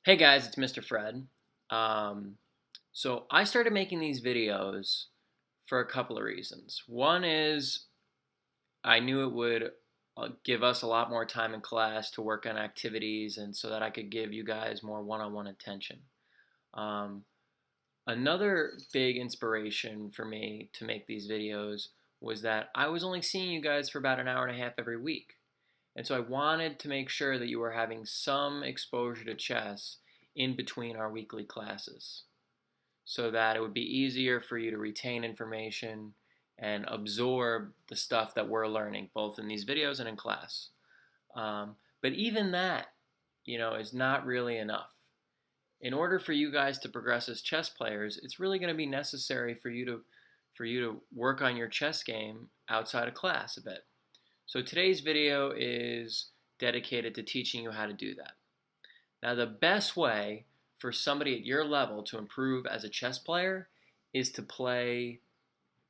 Hey guys, it's Mr. Fred. Um, so I started making these videos for a couple of reasons. One is I knew it would give us a lot more time in class to work on activities and so that I could give you guys more one-on-one attention. Um, Another big inspiration for me to make these videos was that I was only seeing you guys for about an hour and a half every week. And so I wanted to make sure that you were having some exposure to chess in between our weekly classes so that it would be easier for you to retain information and absorb the stuff that we're learning, both in these videos and in class. But even that, is not really enough. In order for you guys to progress as chess players, it's really going to be necessary for you to work on your chess game outside of class a bit. So today's video is dedicated to teaching you how to do that. Now, the best way for somebody at your level to improve as a chess player is to play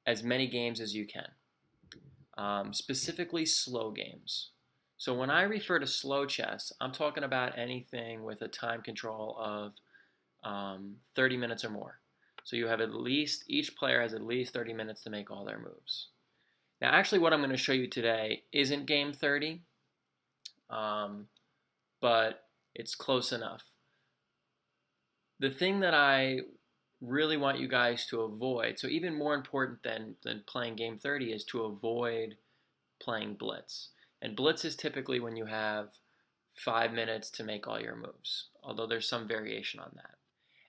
as many games as you can, specifically slow games. So when I refer to slow chess, I'm talking about anything with a time control of 30 minutes or more. So you have each player has at least 30 minutes to make all their moves. Now, actually, what I'm going to show you today isn't game 30, um, but it's close enough. The thing that I really want you guys to avoid, so even more important than playing game 30, is to avoid playing blitz. And blitz is typically when you have 5 minutes to make all your moves, although there's some variation on that.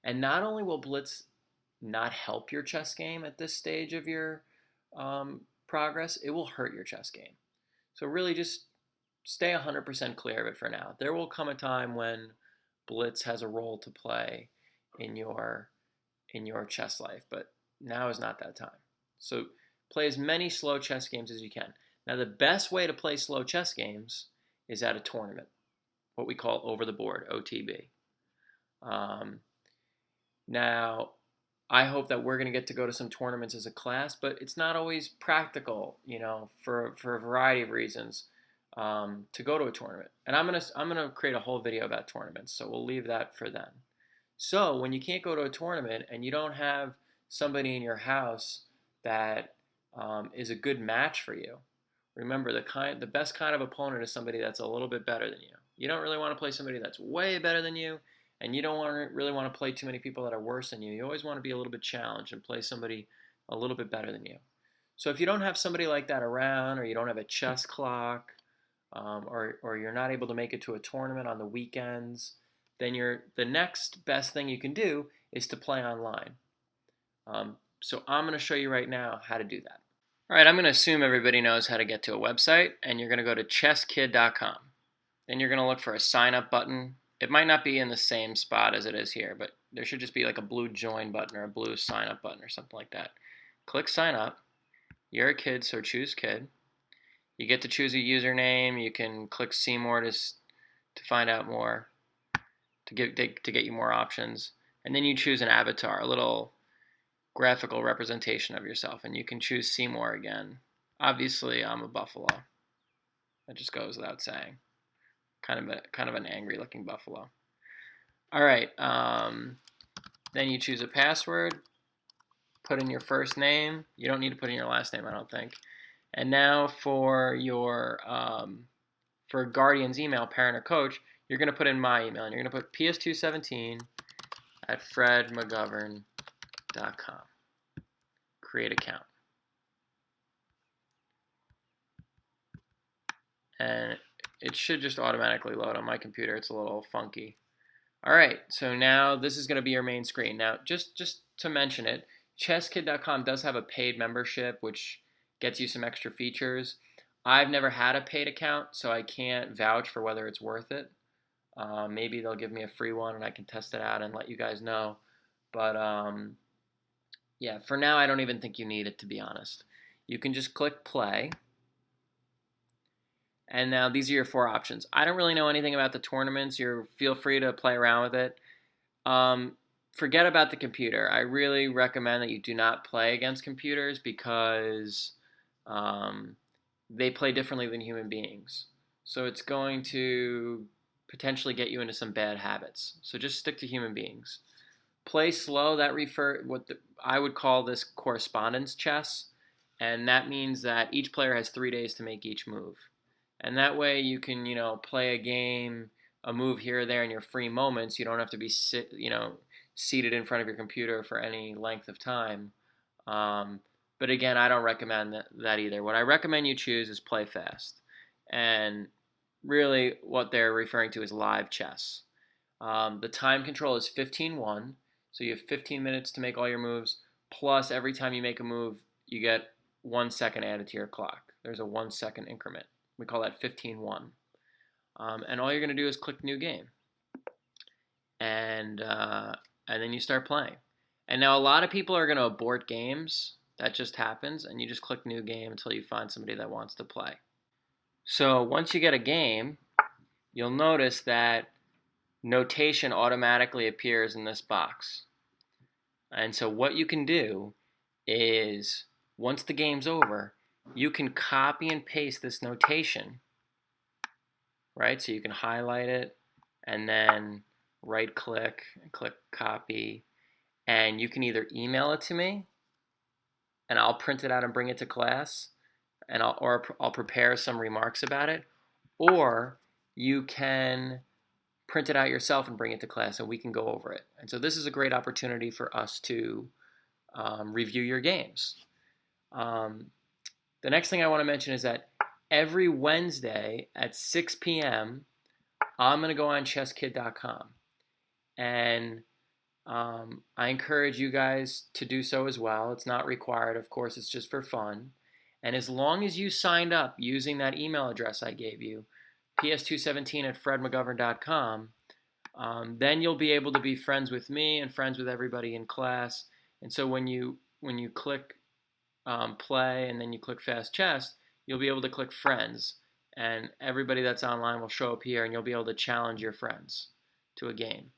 And not only will blitz not help your chess game at this stage of your progress, it will hurt your chess game. So really just stay 100% clear of it for now. There will come a time when blitz has a role to play in your chess life, but now is not that time. So play as many slow chess games as you can. Now the best way to play slow chess games is at a tournament, what we call over the board, OTB. Um, Now I hope that we're going to get to go to some tournaments as a class, but it's not always practical, for a variety of reasons, to go to a tournament. And I'm gonna create a whole video about tournaments, so we'll leave that for then. So when you can't go to a tournament and you don't have somebody in your house that is a good match for you, remember the best kind of opponent is somebody that's a little bit better than you. You don't really want to play somebody that's way better than you, and you don't really want to play too many people that are worse than you. You always want to be a little bit challenged and play somebody a little bit better than you. So if you don't have somebody like that around, or you don't have a chess clock, or you're not able to make it to a tournament on the weekends, then the next best thing you can do is to play online. So I'm going to show you right now how to do that. All right, I'm going to assume everybody knows how to get to a website, and you're going to go to chesskid.com. Then you're going to look for a sign up button. It might not be in the same spot as it is here, but there should just be like a blue join button or a blue sign up button or something like that. Click sign up. You're a kid, so choose kid. You get to choose a username. You can click see more to find out more, to get you more options. And then you choose an avatar, a little graphical representation of yourself, and you can choose see more again. Obviously, I'm a buffalo. That just goes without saying. Kind of an angry looking buffalo. All right. Then you choose a password. Put in your first name. You don't need to put in your last name, I don't think. And now for your for Guardian's email, parent or coach, you're going to put in my email, and you're going to put ps217@fredmcgovern.com. Create account. And it should just automatically load on my computer. It's a little funky. All right, so now this is going to be your main screen. Now, just to mention it, chesskid.com does have a paid membership, which gets you some extra features. I've never had a paid account, so I can't vouch for whether it's worth it. Maybe they'll give me a free one and I can test it out and let you guys know. But yeah, for now, I don't even think you need it, to be honest. You can just click play. And now these are your four options. I don't really know anything about the tournaments. Feel free to play around with it. Forget about the computer. I really recommend that you do not play against computers because they play differently than human beings. So it's going to potentially get you into some bad habits. So just stick to human beings. Play slow. I would call this correspondence chess, and that means that each player has 3 days to make each move, and that way you can play a game, a move here or there in your free moments. You don't have to be seated in front of your computer for any length of time. But again, I don't recommend that either. What I recommend you choose is play fast, and really what they're referring to is live chess. The time control is 15-1, so you have 15 minutes to make all your moves, plus every time you make a move, you get 1 second added to your clock. There's a 1 second increment. We call that 15-1. And all you're going to do is click New Game. And then you start playing. And now a lot of people are going to abort games. That just happens, and you just click New Game until you find somebody that wants to play. So once you get a game, you'll notice that notation automatically appears in this box. And so what you can do is, once the game's over, you can copy and paste this notation, right? So you can highlight it and then right click and click copy, and you can either email it to me and I'll print it out and bring it to class, and I'll prepare some remarks about it, or you can print it out yourself and bring it to class and we can go over it. And so this is a great opportunity for us to review your games. The next thing I want to mention is that every Wednesday at 6 p.m., I'm going to go on chesskid.com. And I encourage you guys to do so as well. It's not required, of course, it's just for fun. And as long as you signed up using that email address I gave you, ps217@fredmcgovern.com, then you'll be able to be friends with me and friends with everybody in class. And so when you click play and then you click fast chess, you'll be able to click friends, and everybody that's online will show up here, and you'll be able to challenge your friends to a game.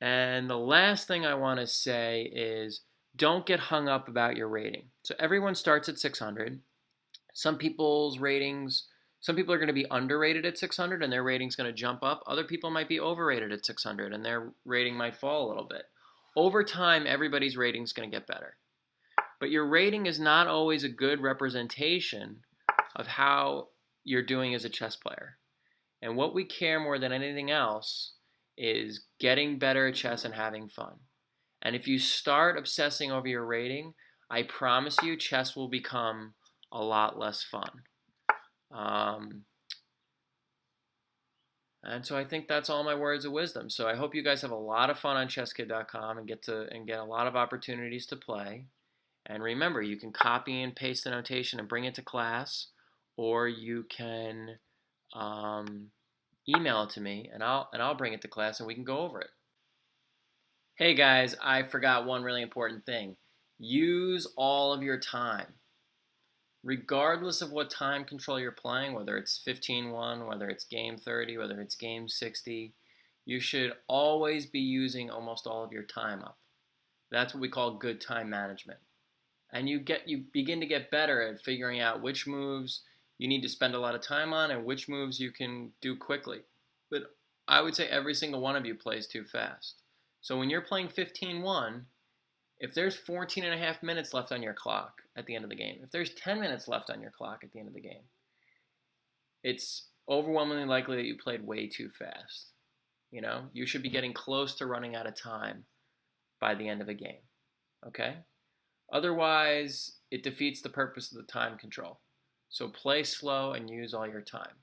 And the last thing I want to say is, don't get hung up about your rating. So everyone starts at 600. Some people are going to be underrated at 600 and their rating's going to jump up. Other people might be overrated at 600 and their rating might fall a little bit. Over time, everybody's rating's going to get better. But your rating is not always a good representation of how you're doing as a chess player. And what we care more than anything else is getting better at chess and having fun. And if you start obsessing over your rating, I promise you chess will become a lot less fun. And so I think that's all my words of wisdom. So I hope you guys have a lot of fun on chesskid.com and get a lot of opportunities to play. And remember, you can copy and paste the notation and bring it to class, or you can email it to me and I'll bring it to class and we can go over it. Hey guys, I forgot one really important thing. Use all of your time. Regardless of what time control you're playing, whether it's 15-1, whether it's game 30, whether it's game 60, you should always be using almost all of your time up. That's what we call good time management. And you begin to get better at figuring out which moves you need to spend a lot of time on and which moves you can do quickly. But I would say every single one of you plays too fast. So when you're playing 15-1, if there's 14 and a half minutes left on your clock at the end of the game, if there's 10 minutes left on your clock at the end of the game, it's overwhelmingly likely that you played way too fast. You should be getting close to running out of time by the end of a game. Okay? Otherwise, it defeats the purpose of the time control. So play slow and use all your time.